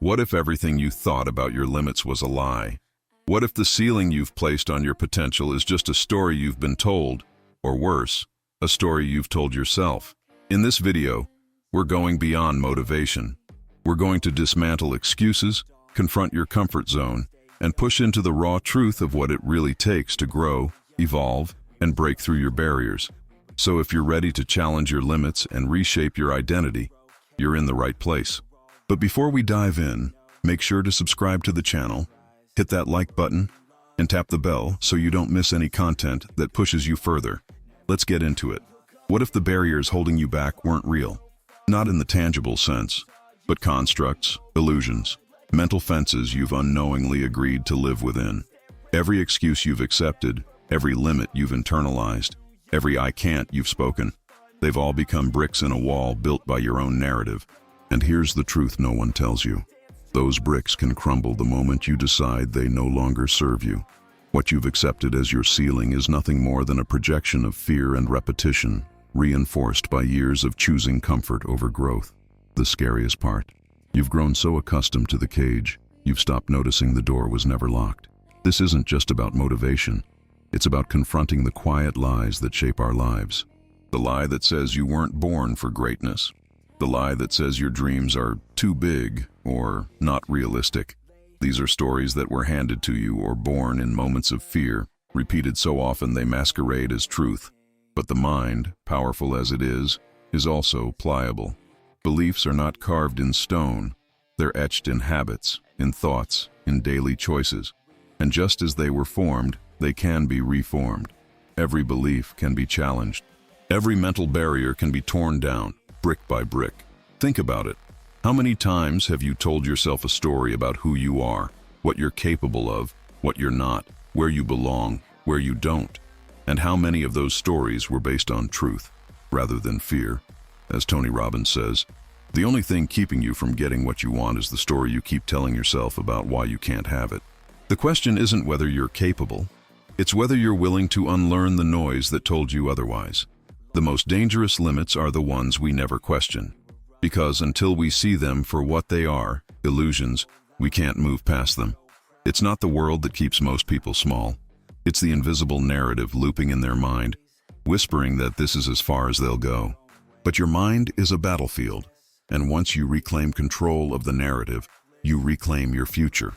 What if everything you thought about your limits was a lie? What if the ceiling you've placed on your potential is just a story you've been told, or worse, a story you've told yourself? In this video, we're going beyond motivation. We're going to dismantle excuses, confront your comfort zone, and push into the raw truth of what it really takes to grow, evolve, and break through your barriers. So if you're ready to challenge your limits and reshape your identity, you're in the right place. But before we dive in, make sure to subscribe to the channel, hit that like button, and tap the bell so you don't miss any content that pushes you further. Let's get into it. What if the barriers holding you back weren't real? Not in the tangible sense, but constructs, illusions, mental fences you've unknowingly agreed to live within. Every excuse you've accepted, every limit you've internalized, every "I can't" you've spoken, they've all become bricks in a wall built by your own narrative. And here's the truth no one tells you. Those bricks can crumble the moment you decide they no longer serve you. What you've accepted as your ceiling is nothing more than a projection of fear and repetition, reinforced by years of choosing comfort over growth. The scariest part, you've grown so accustomed to the cage, you've stopped noticing the door was never locked. This isn't just about motivation. It's about confronting the quiet lies that shape our lives. The lie that says you weren't born for greatness. The lie that says your dreams are too big or not realistic. These are stories that were handed to you or born in moments of fear, repeated so often they masquerade as truth. But the mind, powerful as it is also pliable. Beliefs are not carved in stone. They're etched in habits, in thoughts, in daily choices. And just as they were formed, they can be reformed. Every belief can be challenged. Every mental barrier can be torn down, brick by brick. Think about it. How many times have you told yourself a story about who you are, what you're capable of, what you're not, where you belong, where you don't? And how many of those stories were based on truth, rather than fear? As Tony Robbins says, the only thing keeping you from getting what you want is the story you keep telling yourself about why you can't have it. The question isn't whether you're capable, it's whether you're willing to unlearn the noise that told you otherwise. The most dangerous limits are the ones we never question, because until we see them for what they are, illusions, we can't move past them. It's not the world that keeps most people small. It's the invisible narrative looping in their mind, whispering that this is as far as they'll go. But your mind is a battlefield, and once you reclaim control of the narrative, you reclaim your future.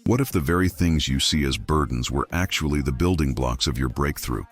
What if the very things you see as burdens were actually the building blocks of your breakthrough?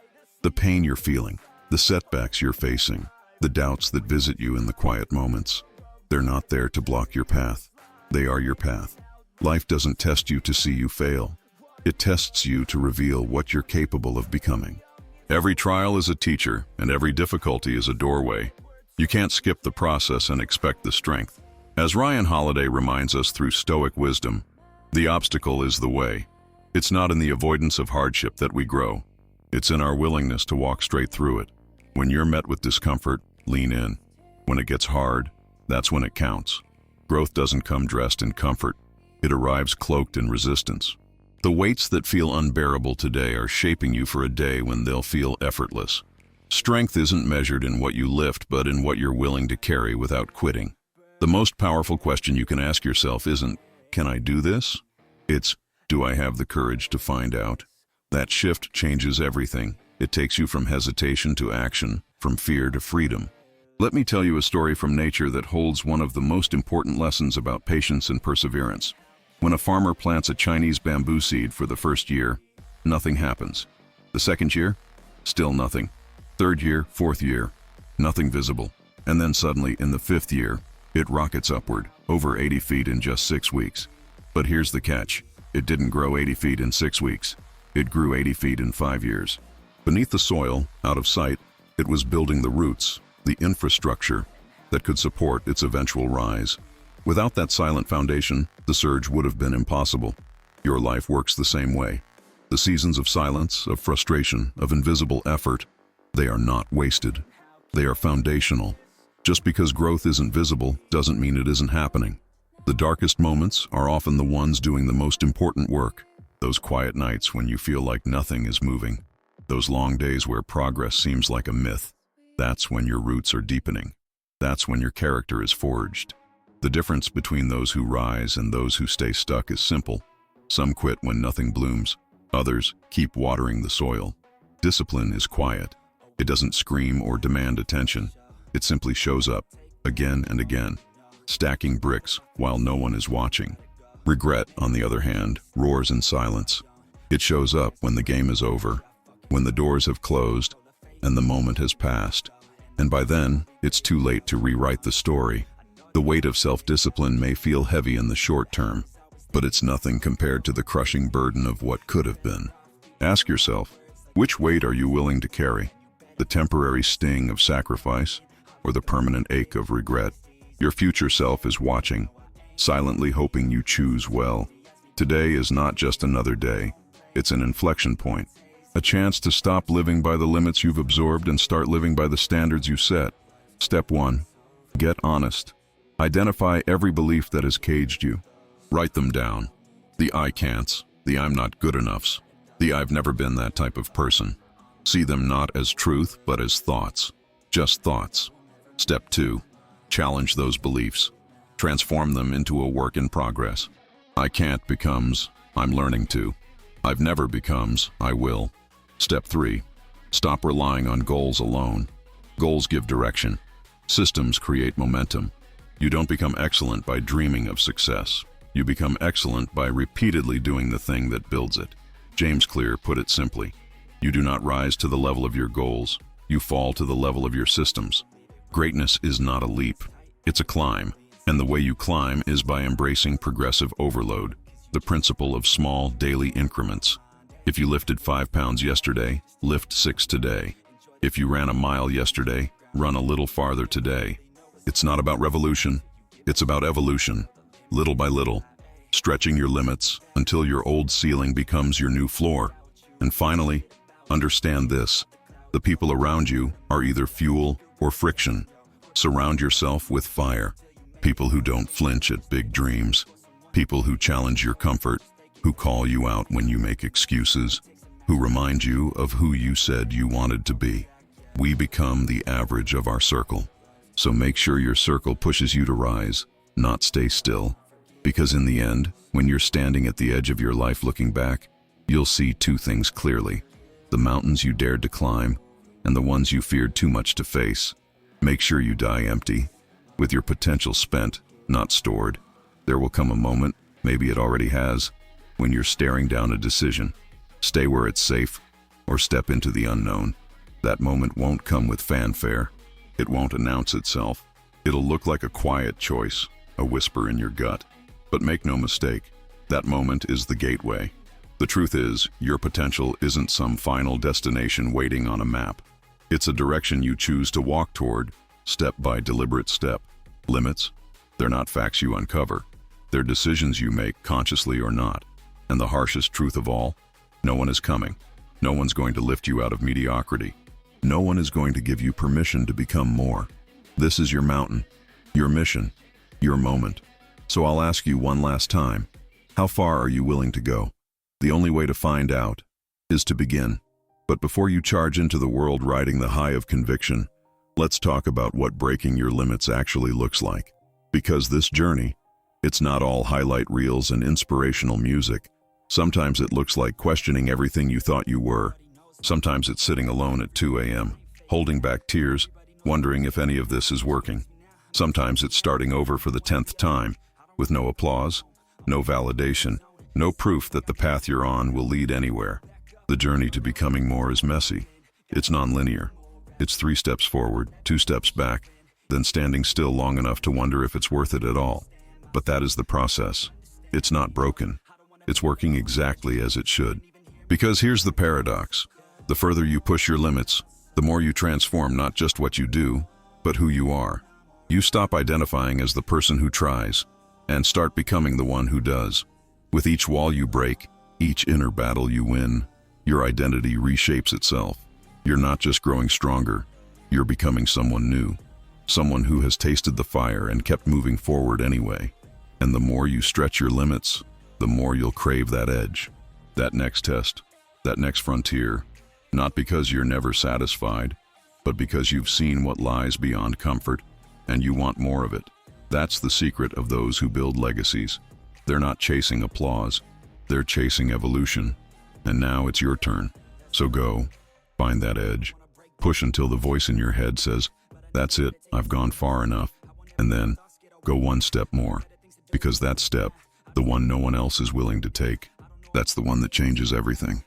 The pain you're feeling, the setbacks you're facing, the doubts that visit you in the quiet moments. They're not there to block your path. They are your path. Life doesn't test you to see you fail. It tests you to reveal what you're capable of becoming. Every trial is a teacher, and every difficulty is a doorway. You can't skip the process and expect the strength. As Ryan Holiday reminds us through Stoic wisdom, the obstacle is the way. It's not in the avoidance of hardship that we grow. It's in our willingness to walk straight through it. When you're met with discomfort, lean in. When it gets hard, that's when it counts. Growth doesn't come dressed in comfort. It arrives cloaked in resistance. The weights that feel unbearable today are shaping you for a day when they'll feel effortless. Strength isn't measured in what you lift, but in what you're willing to carry without quitting. The most powerful question you can ask yourself isn't, "Can I do this?" It's, "Do I have the courage to find out?" That shift changes everything. It takes you from hesitation to action, from fear to freedom. Let me tell you a story from nature that holds one of the most important lessons about patience and perseverance. When a farmer plants a Chinese bamboo seed for the first year, nothing happens. The second year, still nothing. Third year, fourth year, nothing visible. And then suddenly, in the fifth year, it rockets upward, over 80 feet in just 6 weeks. But here's the catch. It didn't grow 80 feet in 6 weeks. It grew 80 feet in 5 years. Beneath the soil, out of sight, it was building the roots, the infrastructure that could support its eventual rise. Without that silent foundation, the surge would have been impossible. Your life works the same way. The seasons of silence, of frustration, of invisible effort, they are not wasted. They are foundational. Just because growth isn't visible doesn't mean it isn't happening. The darkest moments are often the ones doing the most important work. Those quiet nights when you feel like nothing is moving. Those long days where progress seems like a myth. That's when your roots are deepening. That's when your character is forged. The difference between those who rise and those who stay stuck is simple. Some quit when nothing blooms. Others keep watering the soil. Discipline is quiet. It doesn't scream or demand attention. It simply shows up, again and again, stacking bricks while no one is watching. Regret, on the other hand, roars in silence. It shows up when the game is over, when the doors have closed, and the moment has passed. And by then, it's too late to rewrite the story. The weight of self-discipline may feel heavy in the short term, but it's nothing compared to the crushing burden of what could have been. Ask yourself, which weight are you willing to carry? The temporary sting of sacrifice, or the permanent ache of regret? Your future self is watching, silently hoping you choose well. Today is not just another day. It's an inflection point. A chance to stop living by the limits you've absorbed and start living by the standards you set. Step 1. Get honest. Identify every belief that has caged you. Write them down. The I can'ts, the I'm not good enoughs, the I've never been that type of person. See them not as truth, but as thoughts. Just thoughts. Step 2. Challenge those beliefs. Transform them into a work in progress. I can't becomes, I'm learning to. I've never becomes, I will. Step 3. Stop relying on goals alone. Goals give direction. Systems create momentum. You don't become excellent by dreaming of success. You become excellent by repeatedly doing the thing that builds it. James Clear put it simply. You do not rise to the level of your goals. You fall to the level of your systems. Greatness is not a leap. It's a climb. And the way you climb is by embracing progressive overload, the principle of small daily increments. If you lifted 5 pounds yesterday, lift 6 today. If you ran a mile yesterday, run a little farther today. It's not about revolution, it's about evolution, little by little, stretching your limits until your old ceiling becomes your new floor. And finally, understand this: the people around you are either fuel or friction. Surround yourself with fire. People who don't flinch at big dreams. People who challenge your comfort, who call you out when you make excuses, who remind you of who you said you wanted to be. We become the average of our circle. So make sure your circle pushes you to rise, not stay still. Because in the end, when you're standing at the edge of your life looking back, you'll see 2 things clearly: the mountains you dared to climb and the ones you feared too much to face. Make sure you die empty, with your potential spent, not stored. There will come a moment, maybe it already has, when you're staring down a decision. Stay where it's safe, or step into the unknown. That moment won't come with fanfare. It won't announce itself. It'll look like a quiet choice, a whisper in your gut. But make no mistake, that moment is the gateway. The truth is, your potential isn't some final destination waiting on a map. It's a direction you choose to walk toward, step by deliberate step. Limits? They're not facts you uncover. They're decisions you make, consciously or not. And the harshest truth of all, no one is coming. No one's going to lift you out of mediocrity. No one is going to give you permission to become more. This is your mountain, your mission, your moment. So I'll ask you one last time, how far are you willing to go? The only way to find out is to begin. But before you charge into the world riding the high of conviction, let's talk about what breaking your limits actually looks like. Because this journey, it's not all highlight reels and inspirational music. Sometimes it looks like questioning everything you thought you were. Sometimes it's sitting alone at 2 a.m., holding back tears, wondering if any of this is working. Sometimes it's starting over for the 10th time, with no applause, no validation, no proof that the path you're on will lead anywhere. The journey to becoming more is messy. It's nonlinear. It's 3 steps forward, 2 steps back, then standing still long enough to wonder if it's worth it at all. But that is the process. It's not broken. It's working exactly as it should. Because here's the paradox. The further you push your limits, the more you transform not just what you do, but who you are. You stop identifying as the person who tries, and start becoming the one who does. With each wall you break, each inner battle you win, your identity reshapes itself. You're not just growing stronger, you're becoming someone new. Someone who has tasted the fire and kept moving forward anyway. And the more you stretch your limits, the more you'll crave that edge, that next test, that next frontier. Not because you're never satisfied, but because you've seen what lies beyond comfort, and you want more of it. That's the secret of those who build legacies. They're not chasing applause, they're chasing evolution. And now it's your turn. So go, find that edge. Push until the voice in your head says, "That's it, I've gone far enough." And then, go one step more. Because that step, the one no one else is willing to take, that's the one that changes everything.